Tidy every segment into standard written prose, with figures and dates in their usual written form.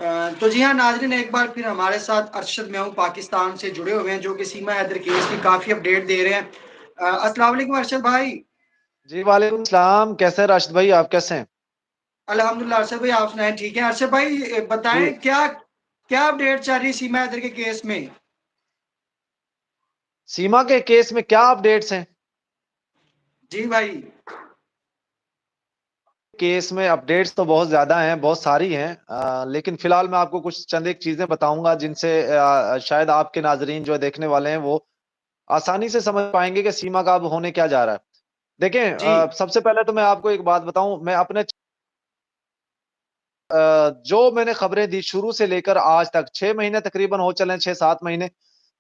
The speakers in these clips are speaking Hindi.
तो जी हाँ नाज़रीन, एक बार फिर हमारे साथ अरशद मैं हूँ पाकिस्तान से जुड़े हुए हैं, जो कि सीमा हैदर केस की काफ़ी अपडेट दे रहे हैं। अस्सलाम वालेकुम अरशद भाई। जी वालेकुम सलाम। कैसे हैं राशिद भाई, आप कैसे हैं? अल्हम्दुलिल्लाह अरशद भाई, आप सुनाएं ठीक है? अरशद भाई जी। बताएं क्या क्या अपडेट चल रही है सीमा हैदर के केस में? सीमा के केस में क्या अपडेट्स हैं? जी भाई। केस में अपडेट्स तो बहुत ज्यादा हैं, बहुत सारी हैं। लेकिन फिलहाल मैं आपको कुछ चंद एक चीजें बताऊंगा जिनसे शायद आपके नाजरीन जो देखने वाले हैं वो आसानी से समझ पाएंगे कि सीमा का अब होने क्या जा रहा है। देखें, जी। सबसे पहले तो मैं आपको एक बात बताऊं। मैं अपने जो मैंने खबरें दी शुरू से लेकर आज तक 6 महीने तकरीबन हो चले हैं, 6-7 महीने,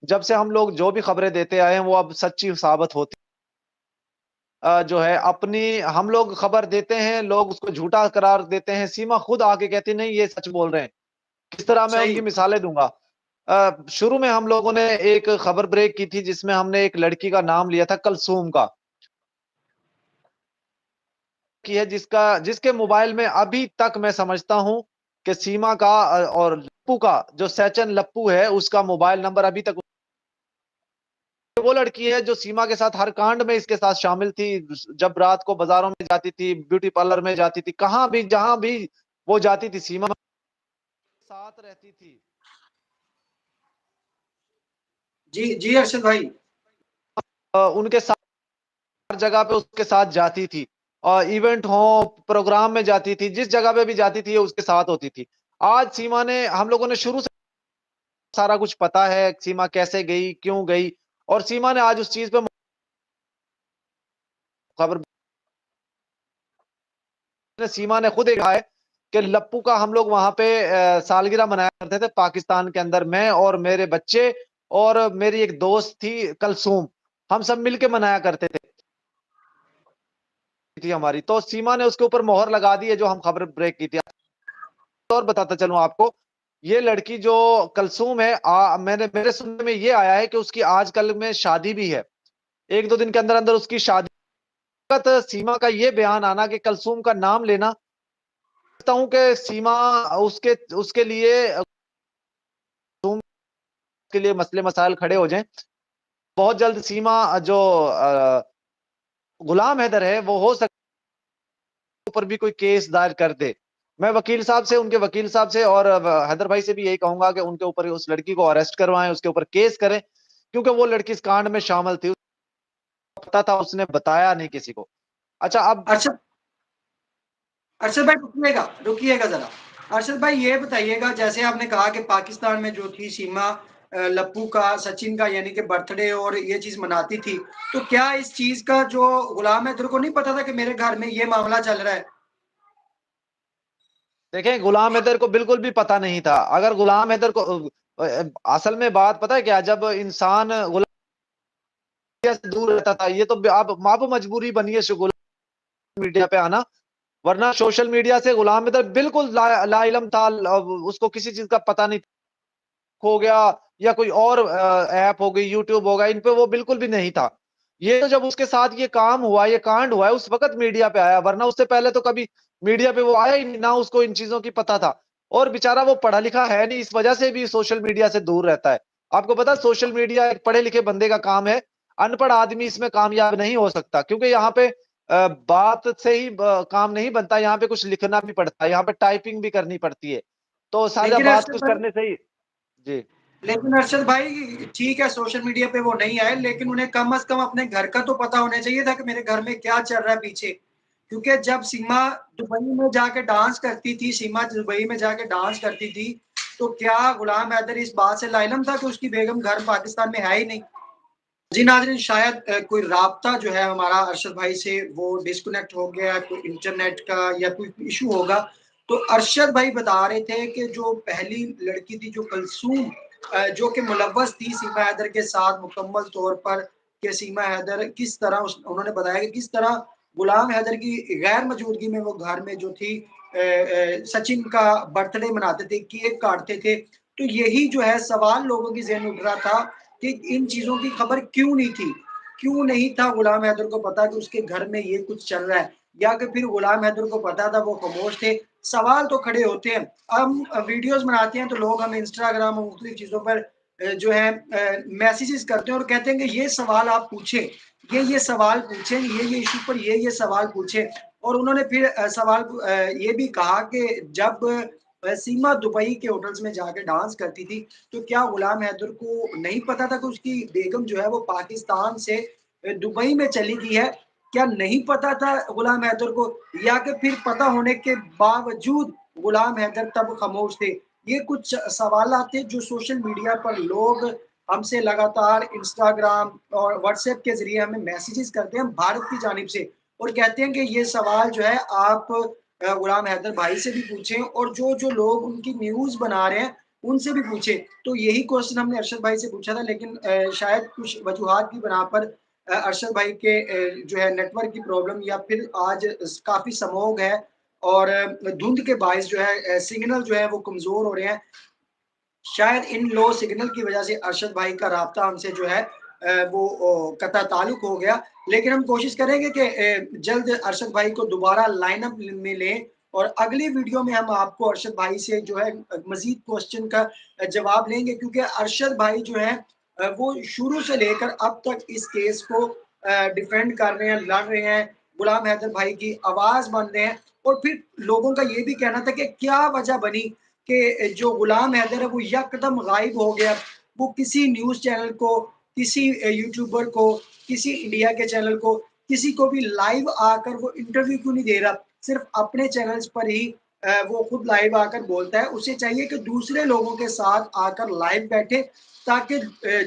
जब से हम लोग जो भी खबरें देते आए हैं वो अब सच्ची साबित होती जो है। अपनी हम लोग खबर देते हैं, लोग उसको झूठा करार देते हैं, सीमा खुद आके कहती नहीं ये सच बोल रहे हैं। किस तरह मैं सही। उनकी मिसालें दूंगा। शुरू में हम लोगों ने एक खबर ब्रेक की थी जिसमें हमने एक लड़की का नाम लिया था कलसूम का, की है जिसके मोबाइल में अभी तक मैं समझता हूं कि सीमा का और लप्पू का, जो सैचन लप्पू है, उसका मोबाइल नंबर अभी तक। वो लड़की है जो सीमा के साथ हर कांड में इसके साथ शामिल थी। जब रात को बाजारों में जाती थी, ब्यूटी पार्लर में जाती थी, कहां भी जहां भी वो जाती थी, सीमा साथ रहती थी। जी, जी अरशद भाई। उनके साथ हर जगह पे उसके साथ जाती थी। और इवेंट हो, प्रोग्राम में जाती थी, जिस जगह पे भी जाती थी उसके साथ होती थी। आज सीमा ने, हम लोगों ने शुरू से सारा कुछ पता है, सीमा कैसे गई, क्यों गई, और सीमा ने आज उस चीज पे खबर, सीमा ने खुद एक कहा है कि लप्पू का हम लोग वहां पे सालगिरह मनाया करते थे पाकिस्तान के अंदर, मैं और मेरे बच्चे और मेरी एक दोस्त थी कलसूम, हम सब मिलके मनाया करते थे थी हमारी। तो सीमा ने उसके ऊपर मोहर लगा दी है जो हम खबर ब्रेक की थी। और बताता चलूं आपको, ये लड़की जो कलसूम है, मैंने मेरे सुनने में ये आया है कि उसकी आजकल में शादी भी है, 1-2 दिन के अंदर अंदर उसकी शादी। सीमा का ये बयान आना कि कलसूम का नाम लेना, समझता हूं कि सीमा उसके उसके लिए के लिए मसले मसाइल खड़े हो जाएं। बहुत जल्द सीमा जो गुलाम हैदर है वो हो सकता है ऊपर भी कोई केस दायर कर दे। मैं वकील साहब से, उनके वकील साहब से और हैदर भाई से भी यही कहूंगा कि उनके ऊपर, उस लड़की को अरेस्ट करवाएं, उसके ऊपर केस करें, क्योंकि वो लड़की इस कांड में शामिल थी, पता था, उसने बताया नहीं किसी को। अच्छा, अब अरशद अरशद भाई रुकिएगा, रुकिएगा ज़रा। अरशद भाई ये बताइएगा, जैसे आपने कहा कि पाकिस्तान में जो थी सीमा लप्पू का, सचिन का यानी कि बर्थडे और ये चीज़ मनाती थी, तो क्या इस चीज़ का जो गुलाम हैदर को नहीं पता था कि मेरे घर में ये मामला चल रहा है? देखें, गुलाम हैदर को बिल्कुल भी पता नहीं था। अगर गुलाम हैदर को असल में बात पता है क्या, जब इंसान गुलाम से दूर रहता था, ये तो आप मजबूरी बनी है सोशल मीडिया पे आना, वरना सोशल मीडिया से गुलाम हैदर बिल्कुल ला इल्म था। उसको किसी चीज का पता नहीं हो गया, या कोई और ऐप हो गई, यूट्यूब होगा, इन पे वो बिल्कुल भी नहीं था। ये तो जब उसके साथ ये काम हुआ, ये कांड हुआ है, उस वक्त मीडिया पे आया, वरना उससे पहले तो कभी मीडिया पे वो आया ही नहीं, ना उसको इन चीजों की पता था। और बेचारा वो पढ़ा लिखा है नहीं, इस वजह से भी सोशल मीडिया से दूर रहता है। आपको पता है, सोशल मीडिया एक पढ़े लिखे बंदे का काम है, अनपढ़ आदमी इसमें कामयाब नहीं हो सकता, क्योंकि यहाँ पे बात से ही काम नहीं बनता, यहाँ पे कुछ लिखना भी पड़ता है, यहाँ पे टाइपिंग भी करनी पड़ती है। तो साझा लेकिन बात अरशद कुछ भाई करने से ही। जी। लेकिन अरशद भाई ठीक है, सोशल मीडिया पे वो नहीं आए, लेकिन उन्हें कम से कम अपने घर का तो पता होना चाहिए था कि मेरे घर में क्या चल रहा है पीछे। क्योंकि जब सीमा दुबई में जाके डांस करती थी, सीमा दुबई में जाके डांस करती थी, तो क्या गुलाम हैदर इस बात से लाइलम था कि उसकी बेगम घर पाकिस्तान में है ही नहीं? जी नाज़रीन, शायद कोई राब्ता जो है हमारा अरशद भाई से वो डिस्कनेक्ट हो गया, कोई इंटरनेट का या कोई इश्यू होगा। तो अरशद भाई बता रहे थे कि जो पहली लड़की थी, जो कलसूम, जो कि मुलव्वस थी सीमा हैदर के साथ मुकम्मल तौर पर, कि सीमा हैदर किस तरह उन्होंने बताया कि किस तरह गुलाम हैदर की गैर मौजूदगी में वो घर में जो थी सचिन का बर्थडे मनाते थे, केक काटते थे। तो यही जो है सवाल लोगों की ज़हन में उठ रहा था कि इन चीज़ों की खबर क्यों नहीं थी? क्यों नहीं था गुलाम हैदर को पता कि उसके घर में ये कुछ चल रहा है? या कि फिर गुलाम हैदर को पता था, वो खामोश थे, सवाल तो खड़े होते हैं। हम वीडियोज़ बनाते हैं तो लोग हमें इंस्टाग्राम और मुख्तलिफ चीज़ों पर जो है मैसेजेस करते हैं और कहते हैं कि ये सवाल आप पूछें, ये सवाल पूछें, ये इश्यू पर ये सवाल पूछें। और उन्होंने फिर सवाल ये भी कहा कि जब सीमा दुबई के होटल्स में जाके डांस करती थी, तो क्या गुलाम हैदर को नहीं पता था कि उसकी बेगम जो है वो पाकिस्तान से दुबई में चली गई है? क्या नहीं पता था गुलाम हैदर को, या कि फिर पता होने के बावजूद गुलाम हैदर तब खामोश थे? ये कुछ सवालात थे जो सोशल मीडिया पर लोग हमसे लगातार इंस्टाग्राम और व्हाट्सएप के ज़रिए हमें मैसेजेस करते हैं भारत की जानिब से, और कहते हैं कि ये सवाल जो है आप गुलाम हैदर भाई से भी पूछें, और जो लोग उनकी न्यूज़ बना रहे हैं, उनसे भी पूछें। तो यही क्वेश्चन हमने अरशद भाई से पूछा था, लेकिन शायद कुछ वजूहात की बिना पर अरशद भाई के जो है नेटवर्क की प्रॉब्लम, या फिर आज काफ़ी स्मॉग है और धुंध के बायस जो है सिग्नल जो है वो कमज़ोर हो रहे हैं। शायद इन लो सिग्नल की वजह से अरशद भाई का राब्ता हमसे जो है वो कतई ताल्लुक हो गया। लेकिन हम कोशिश करेंगे कि जल्द अरशद भाई को दोबारा लाइनअप में लें, और अगली वीडियो में हम आपको अरशद भाई से जो है मज़ीद क्वेश्चन का जवाब लेंगे, क्योंकि अरशद भाई जो है वो शुरू से लेकर अब तक इस केस को डिफेंड कर रहे हैं, लड़ रहे हैं, गुलाम हैदर भाई की आवाज़ बन रहे हैं। और फिर लोगों का ये भी कहना था कि क्या वजह बनी कि जो गुलाम हैदर है वो यकदम गायब हो गया। वो किसी न्यूज़ चैनल को, किसी यूट्यूबर को, किसी इंडिया के चैनल को, किसी को भी लाइव आकर वो इंटरव्यू क्यों नहीं दे रहा? सिर्फ़ अपने चैनल्स पर ही वो खुद लाइव आकर बोलता है। उसे चाहिए कि दूसरे लोगों के साथ आकर लाइव बैठे, ताकि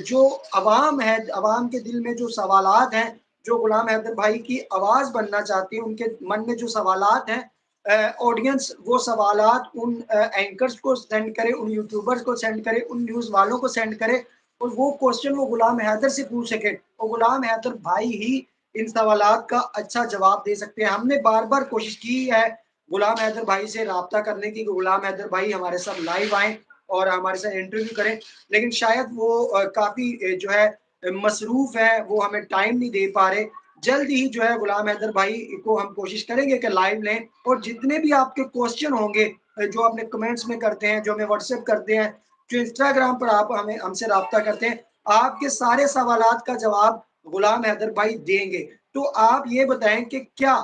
जो अवाम है, अवाम के दिल में जो सवालात हैं, जो गुलाम हैदर भाई की आवाज़ बनना चाहती है, उनके मन में जो सवालात हैं, ऑडियंस वो सवालात उन एंकर्स को सेंड करे, उन यूट्यूबर्स को सेंड करे, उन न्यूज़ वालों को सेंड करे, और वो क्वेश्चन वो गुलाम हैदर से पूछ सके, और गुलाम हैदर भाई ही इन सवालात का अच्छा जवाब दे सकते हैं। हमने बार-बार कोशिश की है गुलाम हैदर भाई से राब्ता करने की, गुलाम हैदर भाई हमारे साथ लाइव आएँ और हमारे साथ इंटरव्यू करें, लेकिन शायद वो काफ़ी जो है मसरूफ़ है, वो हमें टाइम नहीं दे पा रहे। जल्द ही जो है गुलाम हैदर भाई को हम कोशिश करेंगे कि लाइव लें, और जितने भी आपके क्वेश्चन होंगे जो आपने कमेंट्स में करते हैं, जो हमें व्हाट्सएप करते हैं, जो इंस्टाग्राम पर आप हमें हमसे राब्ता करते हैं, आपके सारे सवालात का जवाब गुलाम हैदर भाई देंगे। तो आप ये बताएँ कि क्या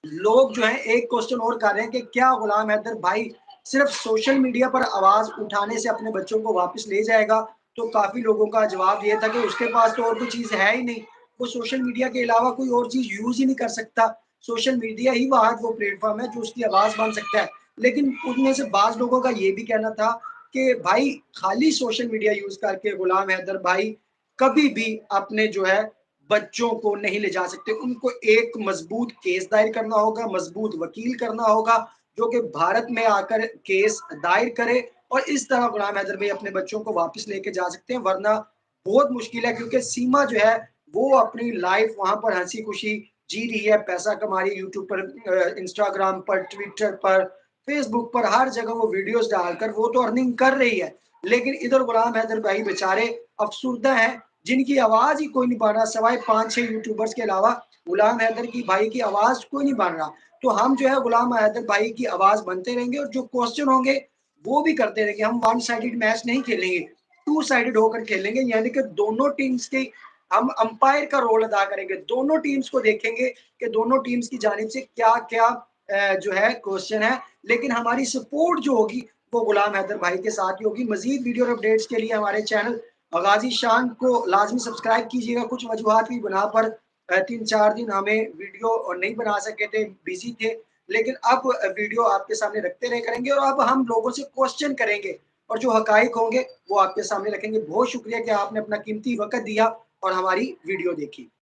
लोग जो हैं एक क्वेश्चन और कर रहे हैं कि क्या गुलाम हैदर भाई सिर्फ सोशल मीडिया पर आवाज़ उठाने से अपने बच्चों को वापस ले जाएगा? तो काफ़ी लोगों का जवाब ये था कि उसके पास तो और कोई चीज़ है ही नहीं। वो सोशल मीडिया के अलावा कोई और चीज़ यूज़ ही नहीं कर सकता। सोशल मीडिया ही वो प्लेटफ़ॉर्म है जो उसकी आवाज़ बन सकता है। लेकिन उनमें से बाज़ लोगों का ये भी कहना था कि भाई खाली सोशल मीडिया यूज़ करके गुलाम हैदर भाई कभी भी अपने जो है बच्चों को नहीं ले जा सकते। उनको एक मज़बूत केस दायर करना होगा, मज़बूत वकील करना होगा, जो कि भारत में आकर केस दायर करे, और इस तरह गुलाम हैदर भाई अपने बच्चों को वापस लेके जा सकते हैं, वरना बहुत मुश्किल है, क्योंकि सीमा जो है, वो अपनी लाइफ़ वहाँ पर हँसी-खुशी जी रही है, पैसा कमा रही है यूट्यूब पर, इंस्टाग्राम पर, ट्विटर पर, फेसबुक पर, हर जगह वो वीडियोज़ डालकर वो तो अर्निंग कर रही है। लेकिन इधर गुलाम हैदर भाई बेचारे अफ़सुर्दा हैं, जिनकी आवाज़ ही कोई नहीं बन रहा, सिवाय 5-6 यूट्यूबर्स के अलावा गुलाम हैदर की भाई की आवाज़ कोई नहीं बन रहा। तो हम जो है गुलाम हैदर भाई की आवाज़ बनते रहेंगे, और जो क्वेश्चन होंगे वो भी करते रहेंगे। हम वन साइडेड मैच नहीं खेलेंगे, टू साइडेड होकर खेलेंगे, यानी कि दोनों टीम्स की हम अंपायर का रोल अदा करेंगे। दोनों टीम्स को देखेंगे कि दोनों टीम्स की जानिब से क्या-क्या जो है क्वेश्चन है, लेकिन हमारी सपोर्ट जो होगी वो गुलाम हैदर भाई के साथ ही होगी। मज़ीद वीडियो और अपडेट्स के लिए हमारे चैनल गाज़ी शान को लाज़मी सब्सक्राइब कीजिएगा। कुछ वजूहात की बिना पर 3-4 दिन हमें वीडियो नहीं बना सके थे, बिज़ी थे, लेकिन अब वीडियो आपके सामने रखते रहे करेंगे, और अब हम लोगों से क्वेश्चन करेंगे, और जो हक़ाइक़ होंगे वो आपके सामने रखेंगे। बहुत शुक्रिया कि आपने अपना कीमती वक़्त दिया और हमारी वीडियो देखी।